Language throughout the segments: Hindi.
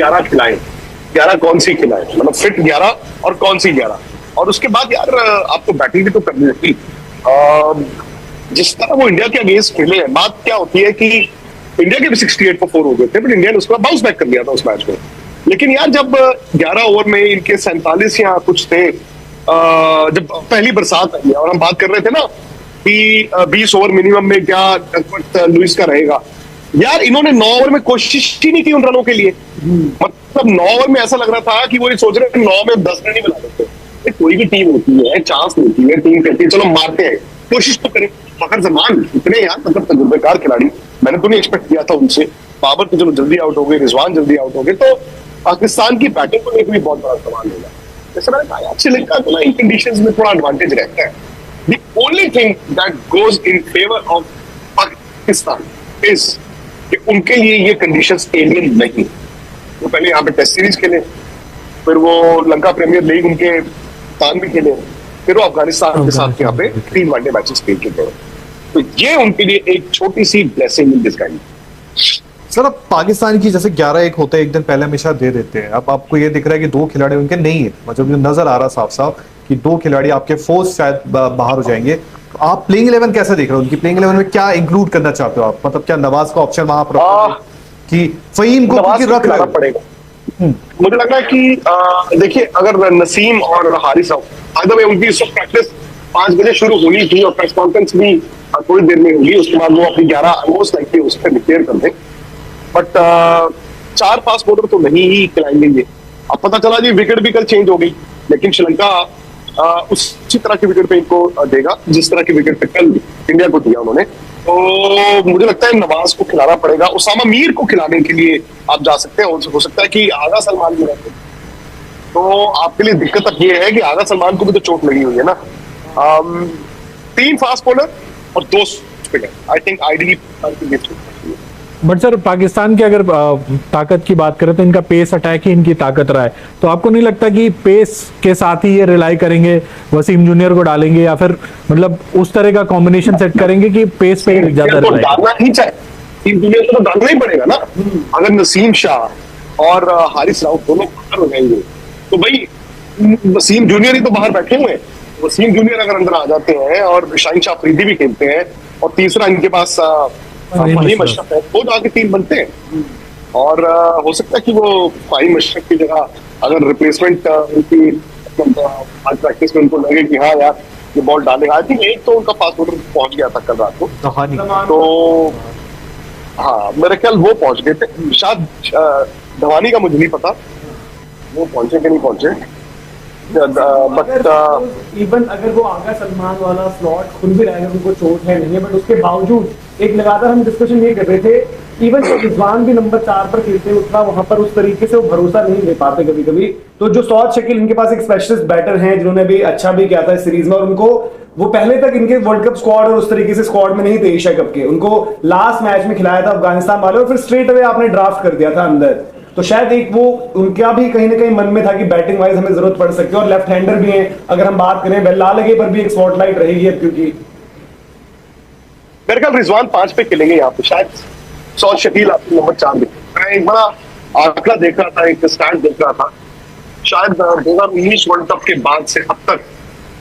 11 खिलाए, 11 कौन सी खिलाए, मतलब फिट 11 और कौन सी 11, और उसके बाद यार आपको बैटिंग भी तो करनी होती। जिस तरह वो इंडिया के अगेंस्ट खेले हैं, बात क्या होती है कि इंडिया के भी 68 पर 4 हो गए थे, बट इंडिया ने उसके बाद बाउंस बैक कर लिया था उस मैच में। लेकिन यार जब 11 ओवर में इनके 47 या कुछ थे, जब पहली बरसात आई है, और हम बात कर रहे थे ना कि 20 ओवर मिनिमम में क्या लुइस का रहेगा, यार इन्होंने 9 ओवर में कोशिश ही नहीं की उन रनों के लिए। मतलब 9 ओवर में ऐसा लग रहा था कि वो ये सोच रहे हैं 9 में 10 रन ही बना देते। कोई भी टीम होती है, चांस लेती है, टीम कहती है चलो मारते हैं, कोशिश तो करें। फखर जमान इतने यार मतलब तजुर्बेकार खिलाड़ी, मैंने तो नहीं एक्सपेक्ट किया था उनसे। बाबर तो चलो जल्दी आउट हो गए, रिजवान जल्दी आउट हो गए, तो पाकिस्तान की बैटिंग को लेकर भी बहुत बड़ा सवाल होगा। जैसे मैंने कहा, श्रीलंका को ना इन कंडीशंस में थोड़ा एडवांटेज रहता है। The only thing that goes in favour of Pakistan is कि उनके लिए ये कंडीशंस एलियन नहीं। वो पहले यहाँ पे टेस्ट सीरीज खेले, फिर वो लंका प्रीमियर लीग उनके पाकिस्तान में खेले, फिर वो अफगानिस्तान के साथ यहाँ पे 3 वनडे मैचेस खेल के गए। तो ये उनके लिए एक छोटी सी ब्लेसिंग इन डिस्गाइज। सर अब पाकिस्तान की जैसे 11-1 होते हैं, एक दिन पहले हमेशा दे देते हैं। अब आपको ये दिख रहा है कि 2 खिलाड़ी उनके नहीं है, मतलब नजर आ रहा साफ साफ कि 2 खिलाड़ी आपके फोर्स शायद बाहर हो जाएंगे। तो आप प्लेइंग 11 कैसे देख रहे हो? उनकी प्लेइंग 11 में क्या इंक्लूड करना चाहते हो आप? मतलब क्या नवाज का ऑप्शन वहां पर कि फहीम को रख रहा पड़ेगा? मुझे लग रहा है कि देखिए, अगर नसीम और हारिस उनकी इस वक्त प्रैक्टिस 5 बजे शुरू होनी थी और प्रेस कॉन्फ्रेंस भी थोड़ी देर में होगी, उसके बाद वो अपनी 11 ऑलमोस्ट लाइक उस पर डिक्लेयर कर दें। बट 4 फास्ट बॉलर तो नहीं ही खिलाएंगे ये। अब पता चला जी विकेट भी कल चेंज हो गई, लेकिन श्रीलंका उसी तरह की विकेट पे इनको देगा जिस तरह की विकेट पे कल इंडिया को दिया उन्होंने। तो मुझे लगता है नवाज को खिलाना पड़ेगा। उसामा मीर को खिलाने के लिए आप जा सकते हैं, हो सकता है कि आगा सलमान भी रहते, तो आपके लिए दिक्कत अब ये है कि आगा सलमान को भी तो चोट लगी हुई है ना। 3 फास्ट बॉलर और 2 spinner, I think ideally. But sir Pakistan की अगर ताकत की बात करें तो इनका पेस अटैक ही इनकी ताकत रहा है, तो आपको नहीं लगता कि पेस के साथ ही ये रिलाई करेंगे, वसीम जूनियर को डालेंगे या फिर मतलब उस तरह का कॉम्बिनेशन सेट करेंगे कि पेस पे ज्यादा रिलाई? डालना ही चाहिए, वसीम जूनियर को तो डालना ही पड़ेगा ना। अगर नसीम शाह और हारिस राउत दोनों बाहर हो जाएंगे तो भाई वसीम जूनियर ही तो बाहर बैठे हुए हैं। वसीम जूनियर अगर अंदर आ जाते हैं और शाहीन शाह अफरीदी भी खेलते हैं और तीसरा इनके पास फहीम अशरफ है, तो जाके 3 बनते हैं। और हो सकता है कि वो फहीम अशरफ की जगह अगर रिप्लेसमेंट उनकी आज प्रैक्टिस में उनको लगे कि हाँ यार ये बॉल डालेगा। आई थिंक एक तो उनका फास्ट बॉलर पहुंच गया था कल रात को, तो हाँ मेरे ख्याल वो पहुंच गए थे। शायद धवानी का मुझे नहीं पता वो पहुंचे कि नहीं पहुंचे, बट इवन अगर वो आगा सलमान वाला स्लॉट खुल भी रहेगा, उनको चोट है नहीं है, बट उसके बावजूद एक लगातार हम डिस्कशन ये कर रहे थे, इवन रिजवान भी नंबर 4 पर खेलते उतना वहां पर उस तरीके से वो भरोसा नहीं दे पाते कभी कभी। तो जो सौद शकील, इनके पास एक स्पेशलिस्ट बैटर हैं जिन्होंने भी अच्छा भी किया था इस सीरीज में, और उनको वो पहले तक इनके वर्ल्ड कप स्क्वाड और उस तरीके से स्क्वाड में नहीं थे एशिया कप के, उनको लास्ट मैच में खिलाया था अफगानिस्तान वाले और फिर स्ट्रेट अवे आपने ड्राफ्ट कर दिया था अंदर। तो शायद एक वो उनका भी कहीं ना कहीं मन में था कि बैटिंग वाइज हमें जरूरत पड़ सकती है, और लेफ्ट हैंडर भी हैं। अगर हम बात करें बेल्ला लगे पर भी एक स्पॉटलाइट रहेगी अब, क्योंकि मेरे ख्याल रिजवान 5 पे खेलेंगे यहाँ पे, शायद सौद शकील आपको नंबर 4 में। मैं एक बड़ा आंकड़ा देख रहा था, एक स्टैट देख रहा था, शायद 2019 वर्ल्ड कप के बाद से अब तक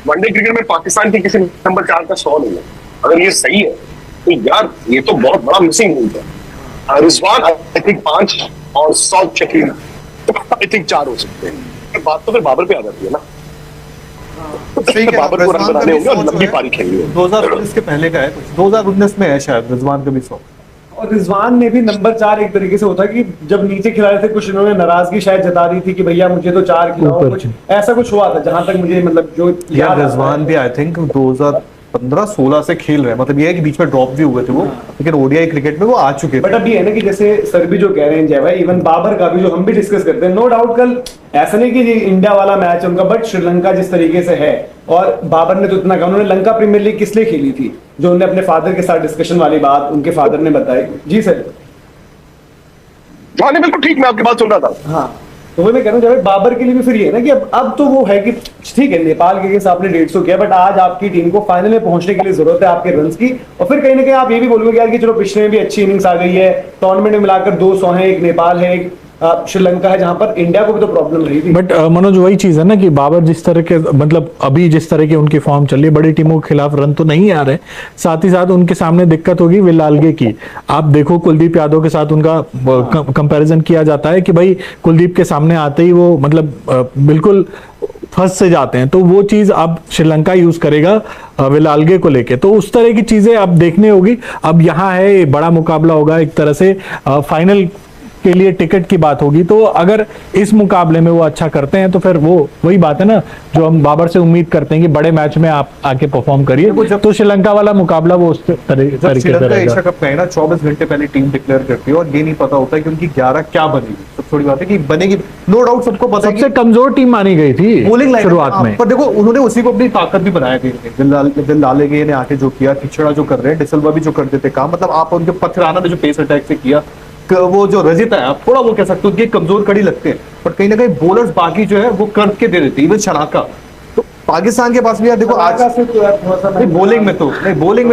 वनडे क्रिकेट में पाकिस्तान के किसी नंबर 4 का 100 नहीं है। अगर ये सही है तो यार ये तो बहुत बड़ा मिसिंग मूव है। रिजवान आई थिंक 5 और सौद शकील आई थिंक 4 हो सकते हैं। बात तो फिर बाबर पे आ जाती है ना, बाबर को रन बनाने होंगे और लंबी पारी खेलनी है। 2019 के पहले का है, 2019 में है शायद रिजवान का भी 100। और रिजवान ने भी नंबर 4 एक तरीके से होता है कि जब नीचे खिला रहे थे कुछ इन्होंने नाराजगी शायद जता दी थी कि भैया मुझे तो 4 खिलाओ, कुछ ऐसा कुछ हुआ था जहां तक मुझे मतलब जो यार रिजवान भी आई थिंक 2015-16 से खेल रहे हैं, मतलब ये है कि बीच में ड्रॉप भी हुए थे वो, लेकिन ओडीआई क्रिकेट में वो आ चुके थे। बट अब ये है ना कि जैसे सर भी जो कह रहे हैं जय भाई, इवन बाबर का भी जो हम भी डिस्कस करते हैं, नो डाउट कल ऐसा नहीं कि इंडिया वाला मैच उनका, बट श्रीलंका जिस तरीके से है, और बाबर ने तो इतना कहा, उन्होंने लंका प्रीमियर लीग किस लिए खेली थी, जो उन्होंने अपने फादर के साथ डिस्कशन वाली बात उनके फादर ने बताई। जी सर। हाँ बिल्कुल ठीक, मैं आपकी बात सुन रहा था। हाँ तो वो मैं कह रहा हूँ बाबर के लिए भी फिर ये है ना कि अब तो वो है कि ठीक है नेपाल के केस आपने 150 किया, बट आज आपकी टीम को फाइनल में पहुंचने के लिए जरूरत है आपके रन्स की, और फिर कहीं ना कहीं आप ये भी बोलोगे यार कि चलो पिछले में भी अच्छी इनिंग्स आ गई है, टूर्नामेंट में मिलाकर 200 है, एक नेपाल है, एक श्रीलंका है, जहां पर इंडिया को भी तो प्रॉब्लम रही थी। बट मनोज, वही चीज है ना कि बाबर जिस तरह के, मतलब अभी जिस तरह की उनकी फॉर्म चल रही है, बड़ी टीमों के खिलाफ रन तो नहीं आ रहे, साथ ही साथ उनके सामने दिक्कत होगी विलालगे की। आप देखो कुलदीप यादव के साथ उनका कंपैरिजन किया जाता है कि भाई कुलदीप के सामने आते ही वो मतलब बिल्कुल फंस से जाते हैं, तो वो चीज अब श्रीलंका यूज करेगा विलालगे को लेके, तो उस तरह की चीजें अब देखने होगी। अब यहाँ है बड़ा मुकाबला होगा एक तरह से, फाइनल के लिए टिकट की बात होगी, तो अगर इस मुकाबले में वो अच्छा करते हैं तो फिर वो वही बात है ना जो हम बाबर से उम्मीद करते हैं कि बड़े मैच में आप आके परफॉर्म करिए, तो श्रीलंका वाला मुकाबला वो उस तरीके से श्रीलंका एशिया रहेगा। कप में है ना 24 घंटे पहले टीम डिक्लेयर करती है और ये नहीं पता होता है कि उनकी 11 क्या बनेगी। सब थोड़ी बात है कि बनेगी, नो डाउट सबको पता है सबसे कमजोर टीम मानी गई थी बॉलिंग लाइन शुरुआत में, पर देखो उन्होंने उसी को अपनी ताकत भी बनाया दिल लालेगे ने आके जो किया, खिचड़ा जो कर रहे हैं, डिसल्वा भी जो कर देते काम, मतलब आप उनके पथराना ने जो पेस अटैक से किया, वो जो रजित है आप थोड़ा वो कह सकते हो कि कमजोर कड़ी लगते हैं, पर कहीं ना कहीं बॉलर्स बाकी जो है वो कर के दे देते हैं, इवन शनाका। तो पाकिस्तान के पास भी यार देखो आज से तो यार थोड़ा सा बॉलिंग में तो बॉलिंग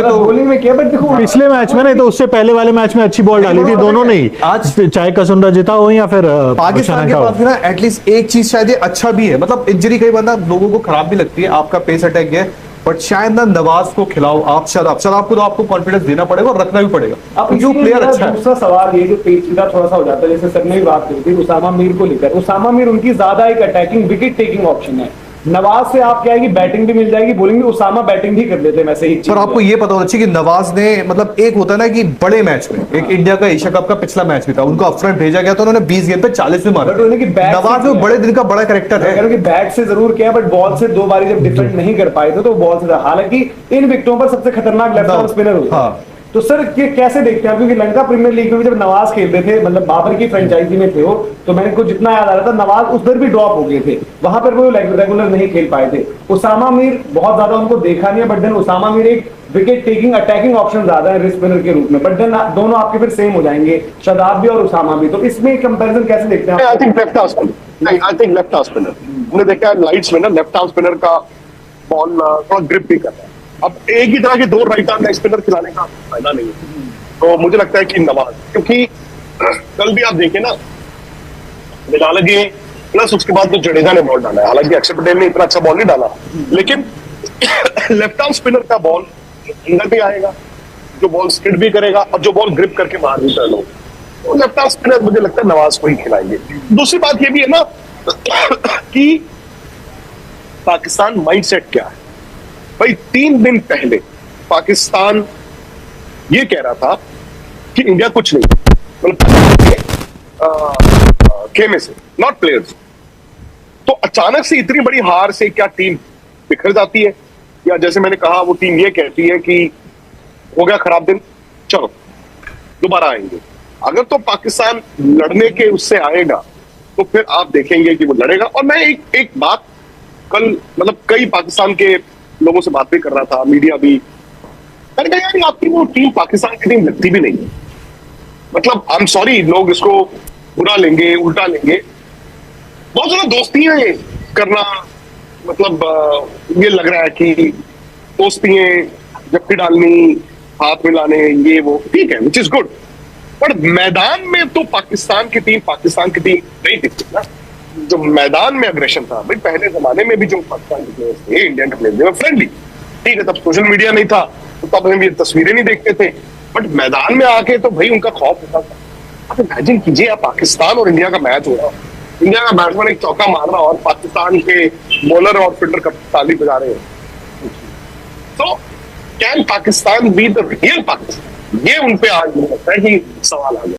में क्या, बट देखो पिछले मैच में नहीं तो उससे पहले वाले मैच में अच्छी बॉल डाली थी दोनों ने ही, आज चाहे कसुंडा जिता हो या फिर पाकिस्तान के शनाका हो। पास भी ना एटलीस्ट एक चीज शायद ये अच्छा भी है, मतलब इंजरी कई बार लोगों को खराब भी लगती है, आपका पेस अटैक है, बट शायद ना नवाज को खिलाओ आप, शराब को तो आपको कॉन्फिडेंस देना पड़ेगा और रखना भी पड़ेगा। अब जो प्लेयर अच्छा है, दूसरा सवाल ये जो पेचीदा थोड़ा सा हो जाता है, जैसे सर ने भी बात करी थी उसामा मीर को लेकर, उसामा मीर उनकी ज्यादा एक अटैकिंग विकेट टेकिंग ऑप्शन है। नवाज से आप क्या है कि बैटिंग भी मिल जाएगी, बॉलिंग भी, उसामा बैटिंग भी कर लेते हैं वैसे ही। पर आपको ये पता होना चाहिए कि नवाज ने, मतलब एक होता है ना कि बड़े मैच में, एक इंडिया का एशिया कप का पिछला मैच भी था, उनको अपफ्रंट भेजा गया तो उन्होंने 20 गेंद पे 40 में मारा। नवाज में बड़े दिन का बड़ा कैरेक्टर है, बैट से जरूर किया, बट बॉल से 2 बारी जब डिफेंड नहीं कर पाए थे तो बॉल से, हालांकि इन विकेटों पर सबसे खतरनाक लेफ्ट आर्म स्पिनर होता है। तो सर ये कैसे देखते हैं, क्योंकि लंका प्रीमियर लीग में जब नवाज खेलते थे, मतलब बाबर की फ्रेंचाइजी में थे वो, तो मैंने को जितना याद आ रहा था नवाज उधर भी ड्रॉप हो गए थे, वहां पर वो रेगुलर नहीं खेल पाए थे। उसामा मीर बहुत ज्यादा उनको देखा नहीं है, बट देन उसामा मीर एक विकेट टेकिंग अटैकिंग ऑप्शन ज्यादा है रिस्ट स्पिनर के रूप में, बट देन दोनों आपके फिर सेम हो जाएंगे, शादाब भी और उसामा भी। तो इसमें कंपैरिजन कैसे देखते हैं? I think left arm spinner, नहीं I think left arm spinner, हमने देखा है लाइट्स में ना लेफ्ट आर्म स्पिनर का बॉल थोड़ा ग्रिप भी करता है। अब एक ही तरह के 2 राइट आर्म स्पिनर खिलाने का फायदा नहीं है, तो मुझे लगता है कि नवाज, क्योंकि कल भी आप देखें ना विलालगे प्लस उसके बाद तो जडेजा ने बॉल डाला है, हालांकि अक्षर पटेल ने इतना अच्छा बॉल नहीं डाला, लेकिन लेफ्ट आर्म स्पिनर का बॉल अंदर भी आएगा, जो बॉल स्किड भी करेगा और जो बॉल ग्रिप करके बाहर भी कर लो, तो लेफ्ट आर्म स्पिनर मुझे लगता है नवाज को ही खिलाएंगे। दूसरी बात ये भी है ना कि पाकिस्तान माइंडसेट क्या है भाई। 3 दिन पहले पाकिस्तान ये कह रहा था कि इंडिया कुछ नहीं, मतलब खेमे से, नॉट प्लेयर्स। तो अचानक से इतनी बड़ी हार से क्या टीम बिखर जाती है, या जैसे मैंने कहा वो टीम ये कहती है कि हो गया खराब दिन, चलो दोबारा आएंगे। अगर तो पाकिस्तान लड़ने के उससे आएगा तो फिर आप देखेंगे कि वो लड़ेगा। और मैं एक बात कल, मतलब कई पाकिस्तान के लोगों से बात भी कर रहा था, मीडिया भी, मैंने कहा यार आपकी वो टीम पाकिस्तान की टीम लगती भी नहीं है। मतलब आई एम सॉरी, लोग इसको बुरा लेंगे, उल्टा लेंगे, बहुत ज्यादा दोस्तियां करना, मतलब ये लग रहा है कि दोस्तियां, जफ्ती डालनी, हाथ मिलाने, ये वो ठीक है, विच इज गुड, पर मैदान में तो पाकिस्तान की टीम नहीं दिखती ना। जो मैदान में अग्रेशन था भाई, पहले जमाने में भी जो पाकिस्तान के प्लेयर्स थे, इंडियन के प्लेयर्स थे, फ्रेंडली, ठीक है, तब सोशल मीडिया नहीं था तो तब हम ये तस्वीरें नहीं देखते थे, बट मैदान में आके तो भाई उनका खौफ होता था। आप इमेजिन कीजिए, आप पाकिस्तान और इंडिया का मैच हो रहा, इंडिया का बैट्समैन एक चौका मार रहा और पाकिस्तान के बॉलर और फील्डर का ताली बजा रहे हैं। तो can Pakistan be the real Pakistan, ये उनपे आज मुझे लगता है कि सवाल आ गया।